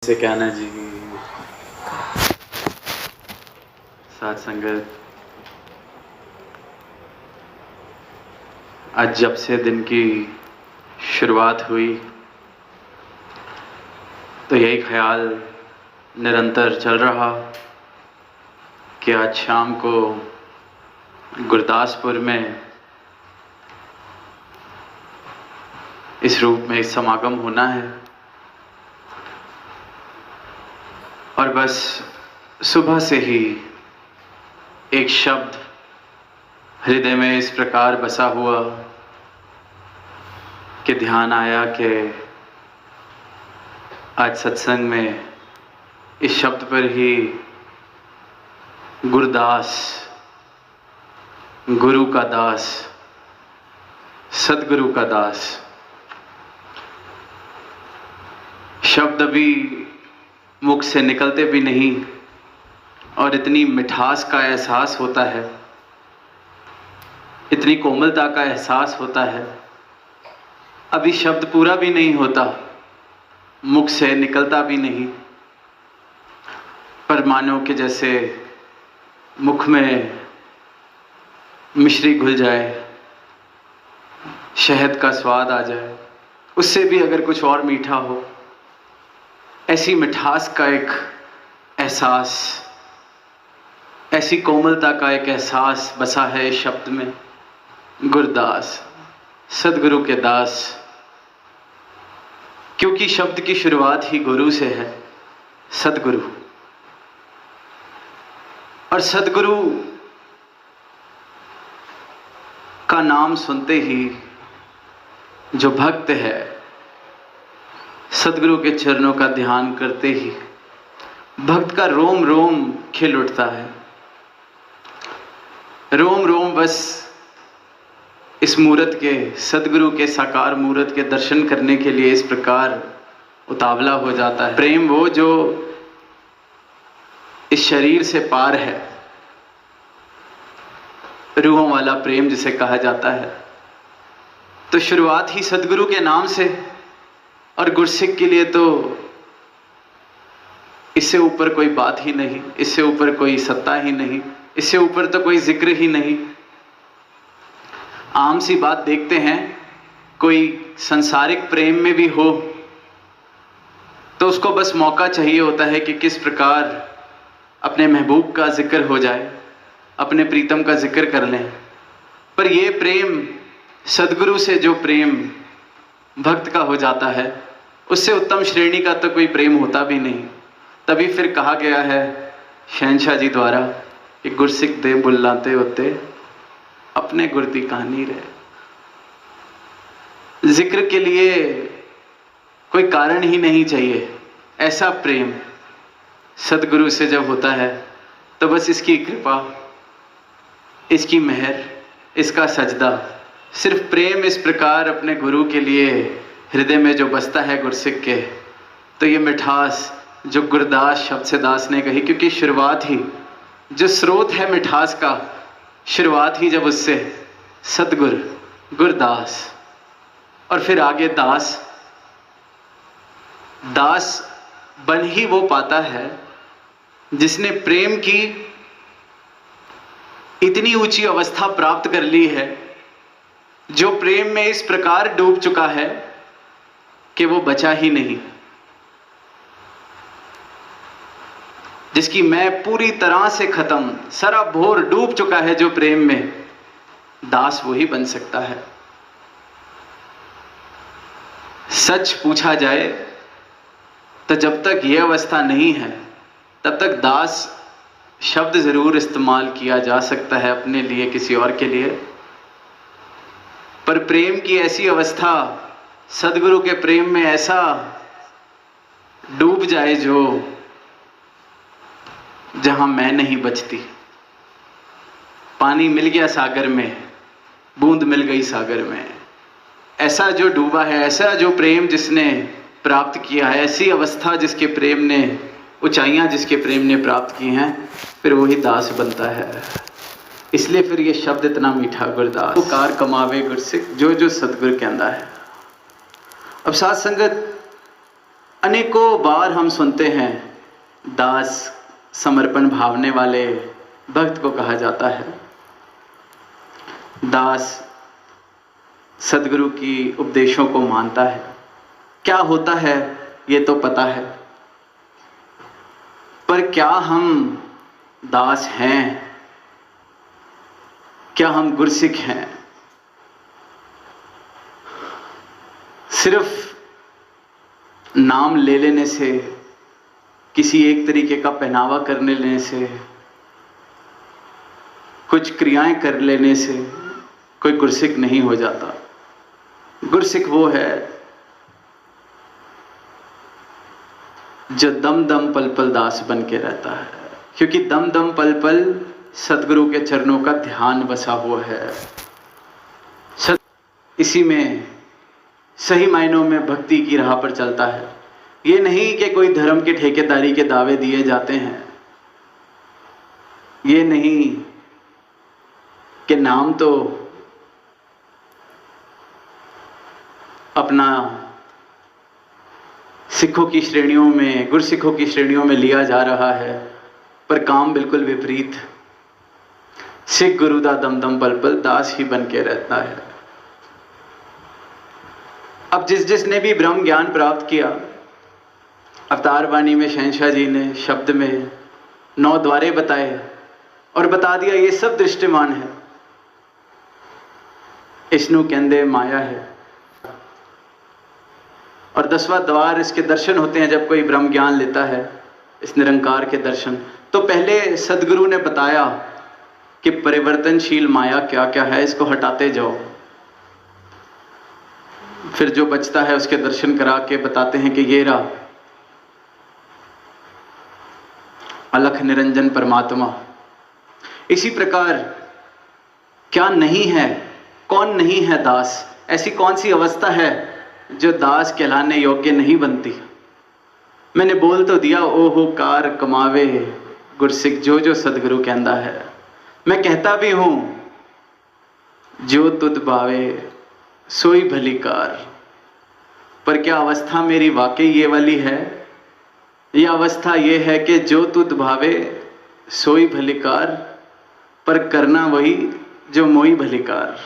से कहना जी साथ संगत, आज जब से दिन की शुरुआत हुई तो यही ख्याल निरंतर चल रहा कि आज शाम को गुरदासपुर में इस रूप में समागम होना है। और बस सुबह से ही एक शब्द हृदय में इस प्रकार बसा हुआ कि ध्यान आया कि आज सत्संग में इस शब्द पर ही गुरदास, गुरु का दास, सदगुरु का दास शब्द अभी मुख से निकलते भी नहीं और इतनी मिठास का एहसास होता है, इतनी कोमलता का एहसास होता है, अभी शब्द पूरा भी नहीं होता, मुख से निकलता भी नहीं, पर मानो कि जैसे मुख में मिश्री घुल जाए, शहद का स्वाद आ जाए, उससे भी अगर कुछ और मीठा हो, ऐसी मिठास का एक एहसास, ऐसी कोमलता का एक एहसास बसा है इस शब्द में। गुरदास, सदगुरु के दास, क्योंकि शब्द की शुरुआत ही गुरु से है, सदगुरु। और सदगुरु का नाम सुनते ही जो भक्त है, सदगुरु के चरणों का ध्यान करते ही भक्त का रोम रोम खिल उठता है। रोम रोम बस इस मूरत के, सदगुरु के साकार मूरत के दर्शन करने के लिए इस प्रकार उतावला हो जाता है। प्रेम वो जो इस शरीर से पार है, रूहों वाला प्रेम जिसे कहा जाता है। तो शुरुआत ही सदगुरु के नाम से, और गुरसिक के लिए तो इससे ऊपर कोई बात ही नहीं, इससे ऊपर कोई सत्ता ही नहीं, इससे ऊपर तो कोई जिक्र ही नहीं। आम सी बात देखते हैं, कोई संसारिक प्रेम में भी हो तो उसको बस मौका चाहिए होता है कि किस प्रकार अपने महबूब का जिक्र हो जाए, अपने प्रीतम का जिक्र कर लें। पर ये प्रेम, सदगुरु से जो प्रेम भक्त का हो जाता है, उससे उत्तम श्रेणी का तो कोई प्रेम होता भी नहीं। तभी फिर कहा गया है शहनशाह जी द्वारा कि गुरसिक दे बुलाते होते अपने गुरदी कहानी रहे। जिक्र के लिए कोई कारण ही नहीं चाहिए। ऐसा प्रेम सदगुरु से जब होता है तो बस इसकी कृपा, इसकी मेहर, इसका सजदा, सिर्फ प्रेम इस प्रकार अपने गुरु के लिए हृदय में जो बसता है गुरसिक के, तो ये मिठास जो गुरदास शब्द से दास ने कही, क्योंकि शुरुआत ही जो स्रोत है मिठास का, शुरुआत ही जब उससे सदगुर, गुरदास, और फिर आगे दास। दास बन ही वो पाता है जिसने प्रेम की इतनी ऊंची अवस्था प्राप्त कर ली है, जो प्रेम में इस प्रकार डूब चुका है कि वो बचा ही नहीं, जिसकी मैं पूरी तरह से खत्म, सराबोर डूब चुका है जो प्रेम में, दास वही बन सकता है। सच पूछा जाए तो जब तक यह अवस्था नहीं है तब तक दास शब्द जरूर इस्तेमाल किया जा सकता है अपने लिए, किसी और के लिए। पर प्रेम की ऐसी अवस्था, सदगुरु के प्रेम में ऐसा डूब जाए जो जहां मैं नहीं बचती। पानी मिल गया सागर में, बूंद मिल गई सागर में। ऐसा जो डूबा है, ऐसा जो प्रेम जिसने प्राप्त किया है, ऐसी अवस्था जिसके प्रेम ने, ऊंचाइयां जिसके प्रेम ने प्राप्त की हैं, फिर वही दास बनता है। इसलिए फिर ये शब्द इतना मीठा, गुरदास पुकार कमावे गुरसिक, जो जो सतगुर कहता है। अब साथ संगत, अनेकों बार हम सुनते हैं दास समर्पण भावने वाले भक्त को कहा जाता है। दास सदगुरु की उपदेशों को मानता है। क्या होता है ये तो पता है, पर क्या हम दास हैं? क्या हम गुरसिख हैं? सिर्फ नाम ले लेने से, किसी एक तरीके का पहनावा कर लेने से, कुछ क्रियाएं कर लेने से कोई गुरसिख नहीं हो जाता। गुरसिख वो है जो दम दम पल पल दास बन के रहता है, क्योंकि दम दम पल पल सदगुरु के चरणों का ध्यान बसा हुआ है। इसी में सही मायनों में भक्ति की राह पर चलता है। ये नहीं कि कोई धर्म के ठेकेदारी के दावे दिए जाते हैं, ये नहीं कि नाम तो अपना सिखों की श्रेणियों में, गुरसिखों की श्रेणियों में लिया जा रहा है, पर काम बिल्कुल विपरीत। सिख गुरु दा दम दम पल पल दास ही बन के रहता है। अब जिसने भी ब्रह्म ज्ञान प्राप्त किया, अवतार वाणी में शहंशाह जी ने शब्द में 9 द्वारे बताए और बता दिया ये सब दृष्टिमान है। इसनु कहंदे माया है। और 10वां द्वार इसके दर्शन होते हैं जब कोई ब्रह्म ज्ञान लेता है, इस निरंकार के दर्शन। तो पहले सदगुरु ने बताया कि परिवर्तनशील माया क्या क्या है, इसको हटाते जाओ। फिर जो बचता है उसके दर्शन करा के बताते हैं कि ये रहा अलख निरंजन परमात्मा। इसी प्रकार क्या नहीं है, कौन नहीं है दास? ऐसी कौन सी अवस्था है जो दास कहलाने योग्य नहीं बनती? मैंने बोल तो दिया, ओहो कार कमावे गुरसिख जो जो सदगुरु कहता है। मैं कहता भी हूं, जो तुध भावे सोई भली कार। पर क्या अवस्था मेरी वाकई ये वाली है? यह अवस्था ये है कि जो तुध भावे सोई भली कार, पर करना वही जो मोई भली कार।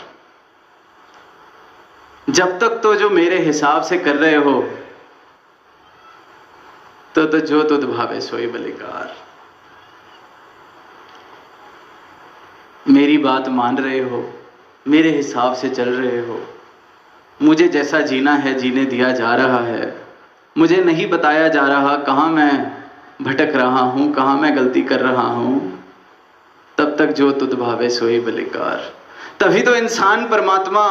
जब तक तो जो मेरे हिसाब से कर रहे हो तो जो तुध भावे सोई भली कार। मेरी बात मान रहे हो, मेरे हिसाब से चल रहे हो, मुझे जैसा जीना है जीने दिया जा रहा है। मुझे नहीं बताया जा रहा कहाँ मैं भटक रहा हूँ, कहाँ मैं गलती कर रहा हूँ। तब तक जो तुध भावे सोई भली कार। तभी तो इंसान परमात्मा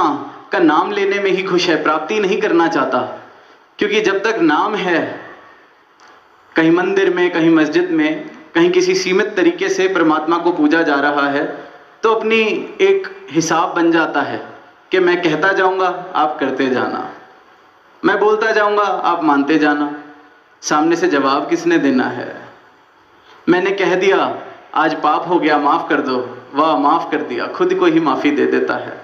का नाम लेने में ही खुश है, प्राप्ति नहीं करना चाहता। क्योंकि जब तक नाम है, कहीं मंदिर में, कहीं मस्जिद में, कहीं किसी सीमित तरीके से परमात्मा को पूजा जा रहा है, तो अपनी एक हिसाब बन जाता है कि मैं कहता जाऊंगा, आप करते जाना, मैं बोलता जाऊंगा, आप मानते जाना। सामने से जवाब किसने देना है? मैंने कह दिया आज पाप हो गया, माफ कर दो, वाह माफ कर दिया, खुद को ही माफी दे देता है।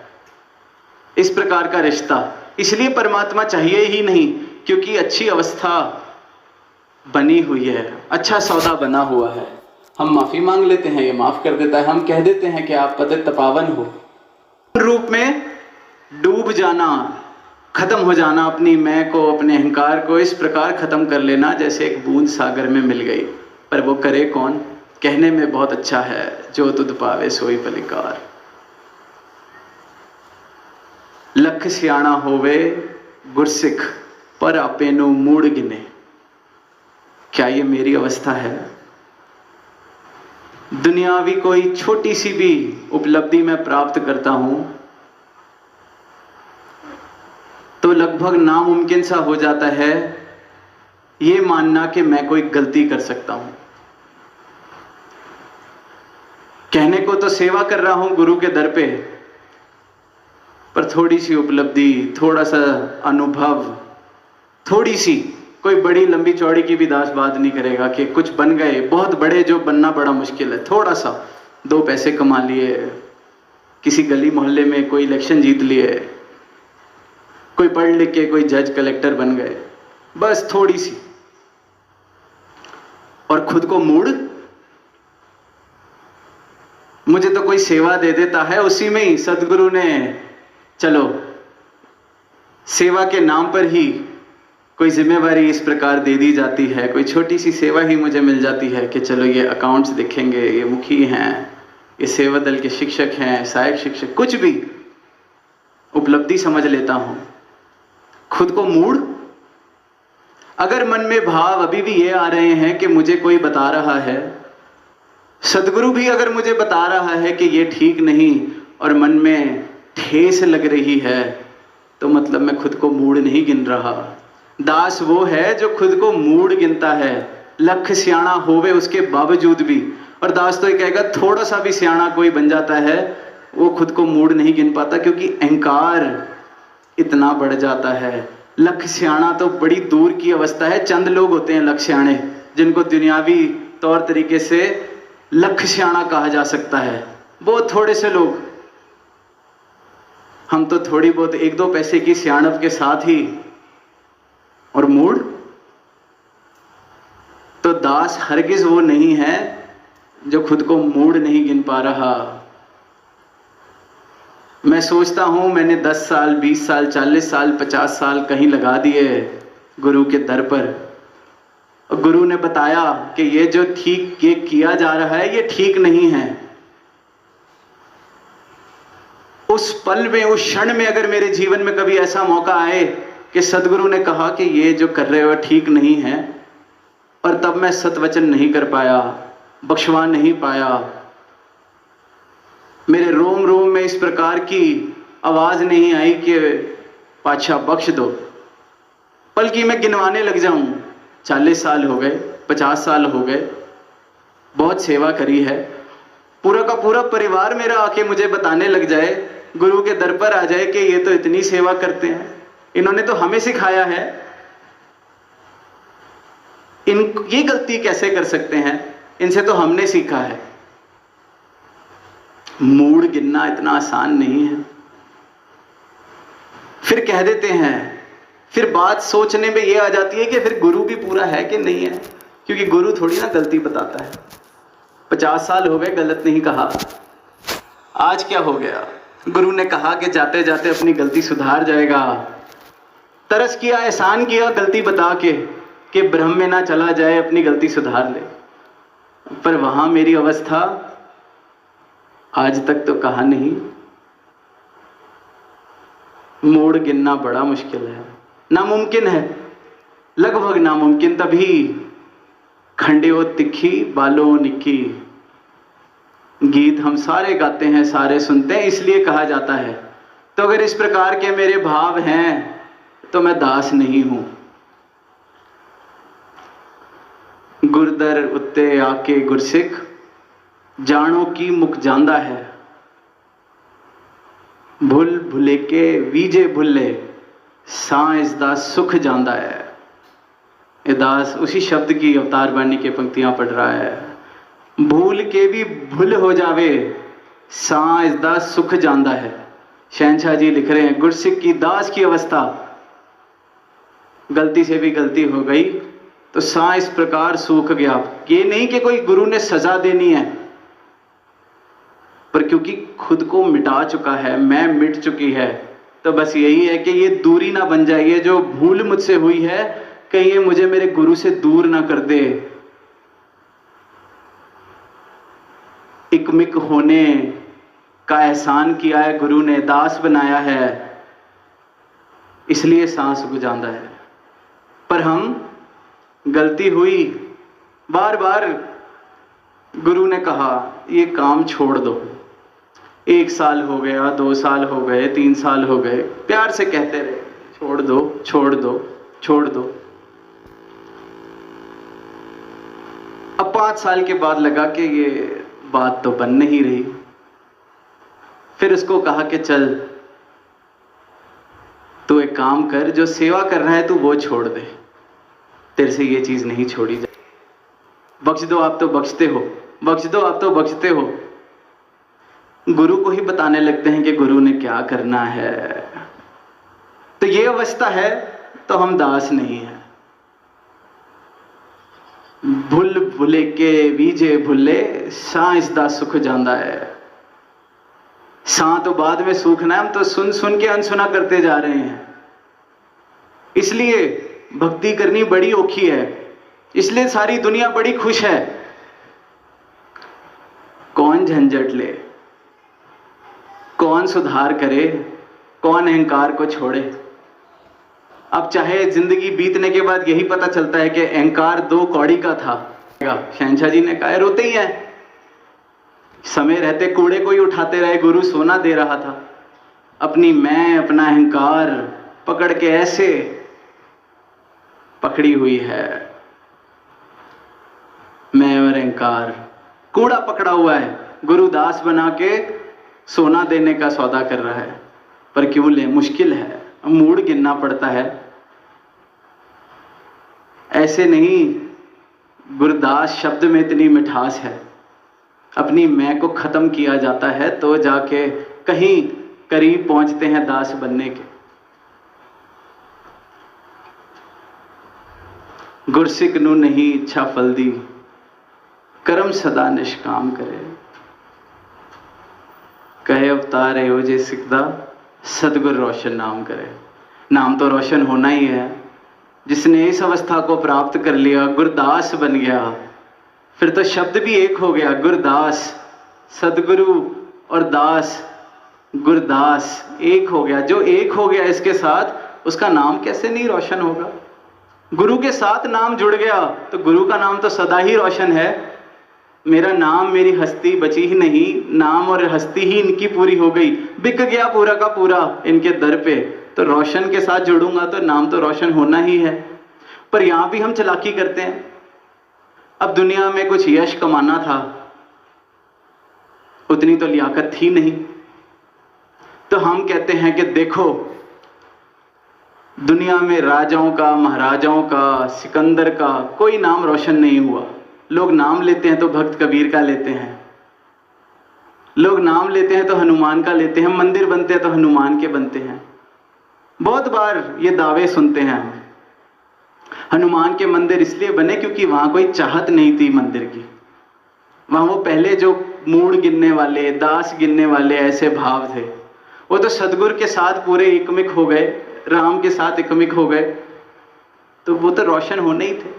इस प्रकार का रिश्ता। इसलिए परमात्मा चाहिए ही नहीं, क्योंकि अच्छी अवस्था बनी हुई है, अच्छा सौदा बना हुआ है। हम माफी मांग लेते हैं, ये माफ कर देता है। हम कह देते हैं कि आप पतित पावन हो। रूप में डूब जाना, खत्म हो जाना, अपनी मैं को, अपने अहंकार को इस प्रकार खत्म कर लेना जैसे एक बूंद सागर में मिल गई। पर वो करे कौन? कहने में बहुत अच्छा है, जो तुध पावे सोई भली कार। लख सियाणा होवे गुरसिख, पर आपे नु मूड़ गिने। क्या ये मेरी अवस्था है? दुनियावी कोई छोटी सी भी उपलब्धि मैं प्राप्त करता हूं तो लगभग नामुमकिन सा हो जाता है ये मानना कि मैं कोई गलती कर सकता हूं। कहने को तो सेवा कर रहा हूं गुरु के दर पे, पर थोड़ी सी उपलब्धि, थोड़ा सा अनुभव, थोड़ी सी, कोई बड़ी लंबी चौड़ी की भी दास बात नहीं करेगा कि कुछ बन गए बहुत बड़े, जो बनना बड़ा मुश्किल है। थोड़ा सा 2 पैसे कमा लिए, किसी गली मोहल्ले में कोई इलेक्शन जीत लिए, कोई पढ़ लिख के कोई जज कलेक्टर बन गए, बस थोड़ी सी खुद को मूढ़। मुझे तो कोई सेवा दे देता है, उसी में ही सदगुरु ने चलो सेवा के नाम पर ही कोई जिम्मेवारी इस प्रकार दे दी जाती है, कोई छोटी सी सेवा ही मुझे मिल जाती है कि चलो ये अकाउंट्स देखेंगे, ये मुखी हैं, ये सेवा दल के शिक्षक हैं, सहायक शिक्षक, कुछ भी उपलब्धि समझ लेता हूं। खुद को मूढ़। अगर मन में भाव अभी भी ये आ रहे हैं कि मुझे कोई बता रहा है, सदगुरु भी अगर मुझे बता रहा है कि ये ठीक नहीं और मन में ठेस लग रही है, तो मतलब मैं खुद को मूढ़ नहीं गिन रहा। दास वो है जो खुद को मूढ़ गिनता है, लख सियाणा होवे उसके बावजूद भी। और दास तो ये कहेगा थोड़ा सा भी सियाणा कोई बन जाता है, वो खुद को मूढ़ नहीं गिन पाता, क्योंकि अहंकार इतना बढ़ जाता है। लख सियाणा तो बड़ी दूर की अवस्था है। चंद लोग होते हैं लख सियाणे, जिनको दुनियावी तौर तरीके से लख सियाणा कहा जा सकता है। बहुत थोड़े से लोग। हम तो थोड़ी बहुत 1-2 पैसे की सियाणप के साथ ही, और मूढ़। तो दास हरगिज वो नहीं है जो खुद को मूढ़ नहीं गिन पा रहा। मैं सोचता हूं मैंने 10 साल, 20 साल, 40 साल, 50 साल कहीं लगा दिए गुरु के दर पर, और गुरु ने बताया कि ये जो ठीक ये किया जा रहा है ये ठीक नहीं है। उस पल में, उस क्षण में अगर मेरे जीवन में कभी ऐसा मौका आए कि सदगुरु ने कहा कि ये जो कर रहे हो ठीक नहीं है, और तब मैं सतवचन नहीं कर पाया, बख्शवा नहीं पाया, मेरे रोम रोम में इस प्रकार की आवाज नहीं आई कि पातशाह बख्श दो, बल्कि मैं गिनवाने लग जाऊं 40 साल हो गए, 50 साल हो गए, बहुत सेवा करी है, पूरा का पूरा परिवार मेरा आके मुझे बताने लग जाए, गुरु के दर पर आ जाए कि ये तो इतनी सेवा करते हैं, इन्होंने तो हमें सिखाया है, ये गलती कैसे कर सकते हैं, इनसे तो हमने सीखा है। मूढ़ गिनना इतना आसान नहीं है। फिर कह देते हैं, फिर बात सोचने में यह आ जाती है कि फिर गुरु भी पूरा है कि नहीं है, क्योंकि गुरु थोड़ी ना गलती बताता है। 50 साल हो गए गलत नहीं कहा, आज क्या हो गया? गुरु ने कहा कि जाते जाते अपनी गलती सुधार जाएगा। तरस किया, एहसान किया गलती बता के कि ब्रह्म में ना चला जाए, अपनी गलती सुधार ले। पर वहां मेरी अवस्था आज तक तो कहा नहीं। मोड़ गिनना बड़ा मुश्किल है, नामुमकिन है, लगभग नामुमकिन। तभी खंडियो तिखी बालो निकी गीत हम सारे गाते हैं, सारे सुनते हैं, इसलिए कहा जाता है। तो अगर इस प्रकार के मेरे भाव हैं तो मैं दास नहीं हूं। गुरदर उत्ते आके गुरसिख जानो की मुक जांदा है, भुल भुले के वीजे भुले सांस दा सुख जांदा है। ये दास उसी शब्द की अवतार वाणी के पंक्तियां पढ़ रहा है। भूल के भी भूल हो जावे सांस दा सुख जांदा है। शहनशाह जी लिख रहे हैं, गुरसिख की दास की अवस्था, गलती से भी गलती हो गई तो सा इस प्रकार सूख गया। ये नहीं कि कोई गुरु ने सजा देनी है, पर क्योंकि खुद को मिटा चुका है, मैं मिट चुकी है, तो बस यही है कि ये दूरी ना बन जाए। ये जो भूल मुझसे हुई है कहीं ये मुझे मेरे गुरु से दूर ना कर दे। इकमिक होने का एहसान किया है गुरु ने, दास बनाया है, इसलिए सांस गुजांदा है। पर हम गलती हुई, बार बार गुरु ने कहा ये काम छोड़ दो। 1 साल हो गया, 2 साल हो गए, 3 साल हो गए, प्यार से कहते रहे छोड़ दो, छोड़ दो, छोड़ दो। अब 5 साल के बाद लगा कि ये बात तो बन नहीं रही। फिर उसको कहा कि चल तू एक काम कर, जो सेवा कर रहा है तू वो छोड़ दे, तेरे से ये चीज नहीं छोड़ी जाए। बख्श दो आप तो बख्शते हो, बख्श दो आप तो बख्शते हो। गुरु को ही बताने लगते हैं कि गुरु ने क्या करना है। तो ये अवस्था है तो हम दास नहीं है। भुल भुले के बीजे भुले सां इसदा सुख जांदा है। सां तो बाद में सूखना है, हम तो सुन सुन के अनसुना करते जा रहे हैं। इसलिए भक्ति करनी बड़ी औखी है, इसलिए सारी दुनिया बड़ी खुश है। कौन झंझट ले, कौन सुधार करे, कौन अहंकार को छोड़े। अब चाहे जिंदगी बीतने के बाद यही पता चलता है कि अहंकार 2 कौड़ी का था। शहंशाह जी ने कहा रोते ही है, समय रहते कूड़े को ही उठाते रहे, गुरु सोना दे रहा था। अपनी मैं, अपना अहंकार पकड़ के ऐसे पकड़ी हुई है, मैं और अहंकार कूड़ा पकड़ा हुआ है। गुरु दास बना के सोना देने का सौदा कर रहा है, पर क्यों ले, मुश्किल है, मूड गिनना पड़ता है। ऐसे नहीं, गुरदास शब्द में इतनी मिठास है। अपनी मैं को खत्म किया जाता है तो जाके कहीं करीब पहुंचते हैं दास बनने के। गुरसिक नू नहीं इच्छा फल दी, कर्म सदा निष्काम करे। कहे अवतार हो जे सिकदा, सदगुर रोशन नाम करे। नाम तो रोशन होना ही है। जिसने इस अवस्था को प्राप्त कर लिया, गुरदास बन गया, फिर तो शब्द भी एक हो गया। गुरदास, सदगुरु और दास, गुरदास एक हो गया। जो एक हो गया इसके साथ, उसका नाम कैसे नहीं रोशन होगा। गुरु के साथ नाम जुड़ गया तो गुरु का नाम तो सदा ही रोशन है। मेरा नाम, मेरी हस्ती बची ही नहीं, नाम और हस्ती ही इनकी पूरी हो गई, बिक गया पूरा का पूरा इनके दर पे। तो रोशन के साथ जुड़ूंगा तो नाम तो रोशन होना ही है। पर यहां भी हम चालाकी करते हैं। अब दुनिया में कुछ यश कमाना था, उतनी तो लियाकत थी नहीं, तो हम कहते हैं कि देखो, दुनिया में राजाओं का, महाराजाओं का, सिकंदर का कोई नाम रोशन नहीं हुआ। लोग नाम लेते हैं तो भक्त कबीर का लेते हैं, लोग नाम लेते हैं तो हनुमान का लेते हैं, मंदिर बनते हैं तो हनुमान के बनते हैं। बहुत बार ये दावे सुनते हैं हम, हनुमान के मंदिर इसलिए बने क्योंकि वहां कोई चाहत नहीं थी मंदिर की। वहां वो पहले जो मूड गिनने वाले, दास गिनने वाले ऐसे भाव थे, वो तो सदगुरु के साथ पूरे एकमिक हो गए, राम के साथ एकमिक हो गए, तो वो तो रोशन होने ही थे।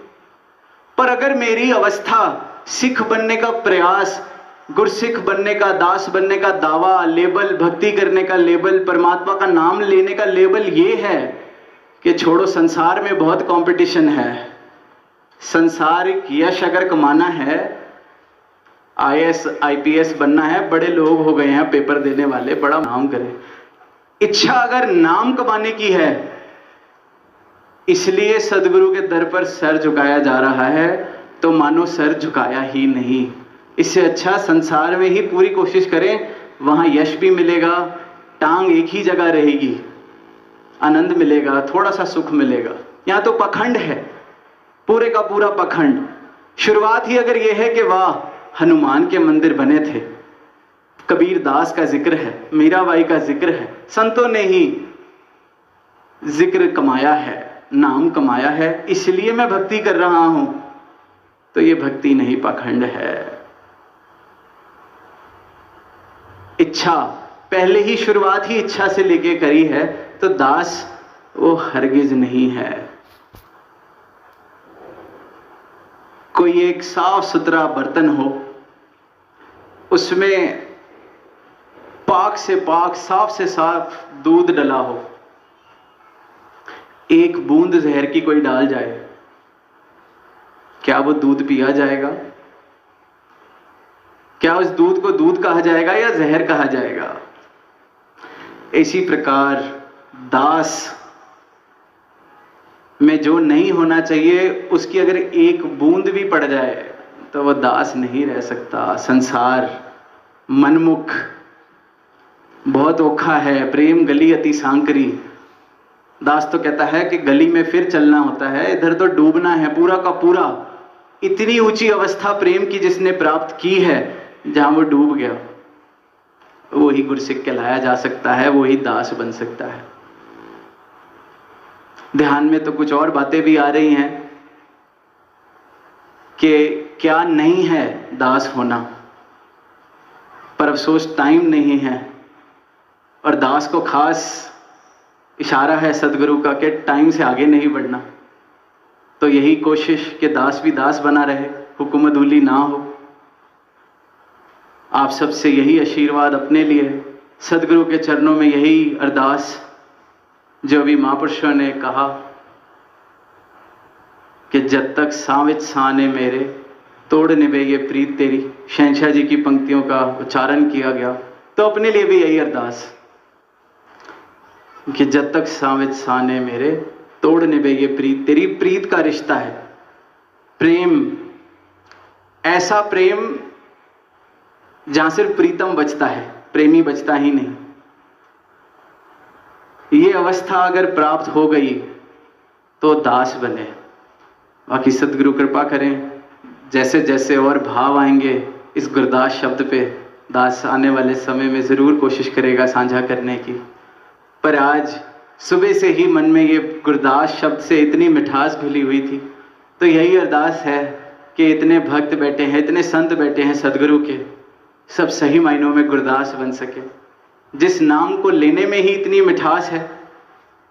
पर अगर मेरी अवस्था सिख बनने का प्रयास, गुरसिख बनने का, दास बनने का दावा, लेबल, भक्ति करने का लेबल, परमात्मा का नाम लेने का लेबल ये है कि छोड़ो, संसार में बहुत कंपटीशन है, संसारिक यश अगर कमाना है, IAS IPS बनना है, बड़े लोग हो गए हैं पेपर देने वाले, बड़ा नाम करें। इच्छा अगर नाम कमाने की है, इसलिए सदगुरु के दर पर सर झुकाया जा रहा है, तो मानो सर झुकाया ही नहीं। इससे अच्छा संसार में ही पूरी कोशिश करें, वहां यश भी मिलेगा, टांग एक ही जगह रहेगी, आनंद मिलेगा, थोड़ा सा सुख मिलेगा। यहां तो पखंड है, पूरे का पूरा पखंड। शुरुआत ही अगर यह है कि वाह, हनुमान के मंदिर बने थे, कबीर दास का जिक्र है, मीराबाई का जिक्र है, संतों ने ही जिक्र कमाया है, नाम कमाया है, इसलिए मैं भक्ति कर रहा हूं, तो ये भक्ति नहीं, पखंड है। इच्छा पहले ही, शुरुआत ही इच्छा से लेके करी है, तो दास वो हरगिज नहीं है। कोई एक साफ सुथरा बर्तन हो, उसमें पाक से पाक, साफ से साफ दूध डला हो, एक बूंद जहर की कोई डाल जाए, क्या वो दूध पिया जाएगा? क्या उस दूध को दूध कहा जाएगा या जहर कहा जाएगा? इसी प्रकार दास में जो नहीं होना चाहिए, उसकी अगर एक बूंद भी पड़ जाए तो वह दास नहीं रह सकता। संसार मनमुख बहुत औखा है, प्रेम गली अति सांकरी। दास तो कहता है कि गली में फिर चलना होता है, इधर तो डूबना है पूरा का पूरा। इतनी ऊंची अवस्था प्रेम की जिसने प्राप्त की है, जहां वो डूब गया, वही गुरसिख कहलाया जा सकता है, वही दास बन सकता है। ध्यान में तो कुछ और बातें भी आ रही हैं कि क्या नहीं है दास होना, पर अफसोस टाइम नहीं है। और दास को खास इशारा है सदगुरु का कि टाइम से आगे नहीं बढ़ना। तो यही कोशिश कि दास भी दास बना रहे, हुक्म अदूली ना हो। आप सबसे यही आशीर्वाद अपने लिए, सदगुरु के चरणों में यही अरदास जो अभी महापुरुषों ने कहा कि जब तक सावित साने मेरे तोड़ निभे ये प्रीत तेरी। शहंशाह जी की पंक्तियों का उच्चारण किया गया। तो अपने लिए भी यही अरदास कि जब तक सावित साने मेरे तोड़ निभे ये प्रीत तेरी। प्रीत का रिश्ता है, प्रेम, ऐसा प्रेम जहां सिर्फ प्रीतम बचता है, प्रेमी बचता ही नहीं। ये अवस्था अगर प्राप्त हो गई तो दास बने। बाकी सदगुरु कृपा करें, जैसे जैसे और भाव आएंगे इस गुरदास शब्द पे, दास आने वाले समय में ज़रूर कोशिश करेगा साझा करने की। पर आज सुबह से ही मन में ये गुरदास शब्द से इतनी मिठास घुली हुई थी। तो यही अरदास है कि इतने भक्त बैठे हैं, इतने संत बैठे हैं सदगुरु के, सब सही मायनों में गुरदास बन सके। जिस नाम को लेने में ही इतनी मिठास है,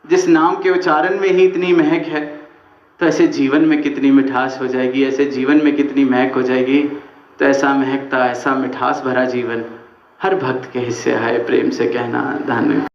जिस नाम के उच्चारण में ही इतनी महक है, तो ऐसे जीवन में कितनी मिठास हो जाएगी, ऐसे जीवन में कितनी महक हो जाएगी। तो ऐसा महकता, ऐसा मिठास भरा जीवन हर भक्त के हिस्से आए। प्रेम से कहना धन्य।